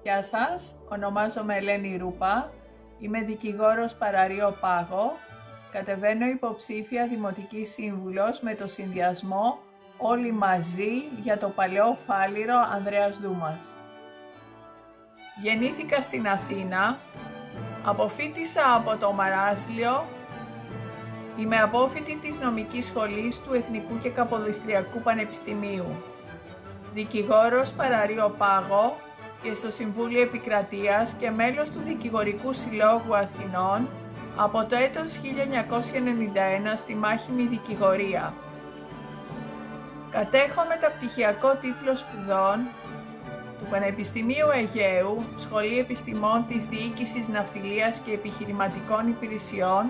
Γεια σας, ονομάζομαι Ελένη Ρούπα, είμαι δικηγόρος Παραρείο Πάγο, κατεβαίνω υποψήφια δημοτική σύμβουλος με το συνδυασμό Όλοι μαζί για το παλαιό Φάληρο Ανδρέας Δούμας. Γεννήθηκα στην Αθήνα, αποφοίτησα από το Μαράσλιο, είμαι απόφοιτη της νομικής σχολής του Εθνικού και Καποδιστριακού Πανεπιστημίου, δικηγόρος Παραρείο Πάγο και στο Συμβούλιο Επικρατείας και μέλος του Δικηγορικού Συλλόγου Αθηνών από το έτος 1991 στη μάχημη δικηγορία. Κατέχω μεταπτυχιακό τίτλο σπουδών του Πανεπιστημίου Αιγαίου, Σχολή Επιστημών της Διοίκησης Ναυτιλίας και Επιχειρηματικών Υπηρεσιών,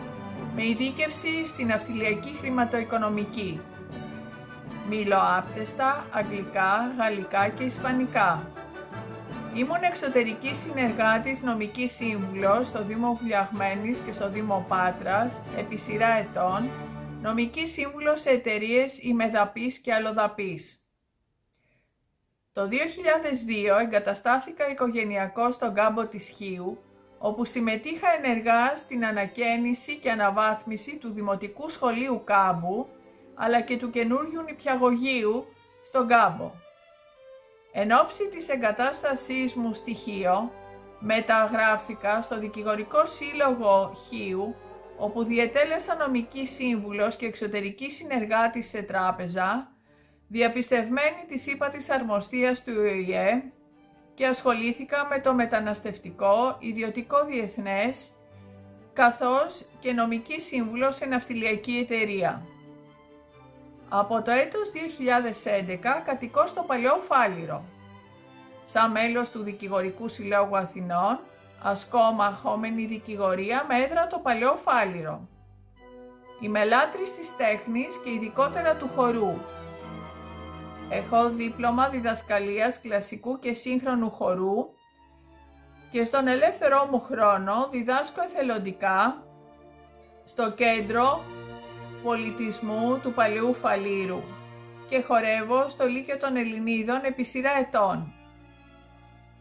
με ειδίκευση στην ναυτιλιακή χρηματοοικονομική. Μιλώ άπτεστα αγγλικά, γαλλικά και ισπανικά. Ήμουν εξωτερική συνεργάτης νομική σύμβουλος στο Δήμο Βουλιαγμένης και στο Δήμο Πάτρας επί σειρά ετών, νομική σύμβουλος σε εταιρείες ημεδαπής και αλλοδαπής. Το 2002 εγκαταστάθηκα οικογενειακό στον κάμπο της Χίου, όπου συμμετείχα ενεργά στην ανακαίνιση και αναβάθμιση του Δημοτικού Σχολείου Κάμπου, αλλά και του καινούριου νηπιαγωγείου στον κάμπο. Εν ώψη της εγκατάστασής μου στη Χίο, μεταγράφηκα στο Δικηγορικό Σύλλογο Χίου, όπου διετέλεσα νομική σύμβουλος και εξωτερική συνεργάτης σε τράπεζα, διαπιστευμένη της ύπατης αρμοστίας του ΟΗΕ και ασχολήθηκα με το μεταναστευτικό, ιδιωτικό διεθνές, καθώς και νομική σύμβουλος σε ναυτιλιακή εταιρεία. Από το έτος 2011 κατοικώ στο παλαιό Φάληρο. Σαν μέλος του Δικηγορικού Συλλόγου Αθηνών, ασκώ μαχόμενη δικηγορία με έδρα το παλαιό Φάληρο. Είμαι λάτρης της τέχνης και ειδικότερα του χορού. Έχω δίπλωμα διδασκαλίας κλασικού και σύγχρονου χορού και στον ελεύθερό μου χρόνο διδάσκω εθελοντικά στο Κέντρο Πολιτισμού του Παλαιού Φαλήρου και χορεύω στο Λύκειο των Ελληνίδων επί σειρά ετών.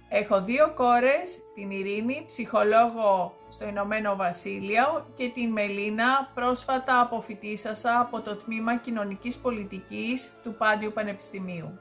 Έχω 2 κόρες, την Ειρήνη, ψυχολόγο στο Ηνωμένο Βασίλειο, και την Μελίνα, πρόσφατα αποφοιτήσασα από το Τμήμα Κοινωνικής Πολιτικής του Πάντιου Πανεπιστημίου.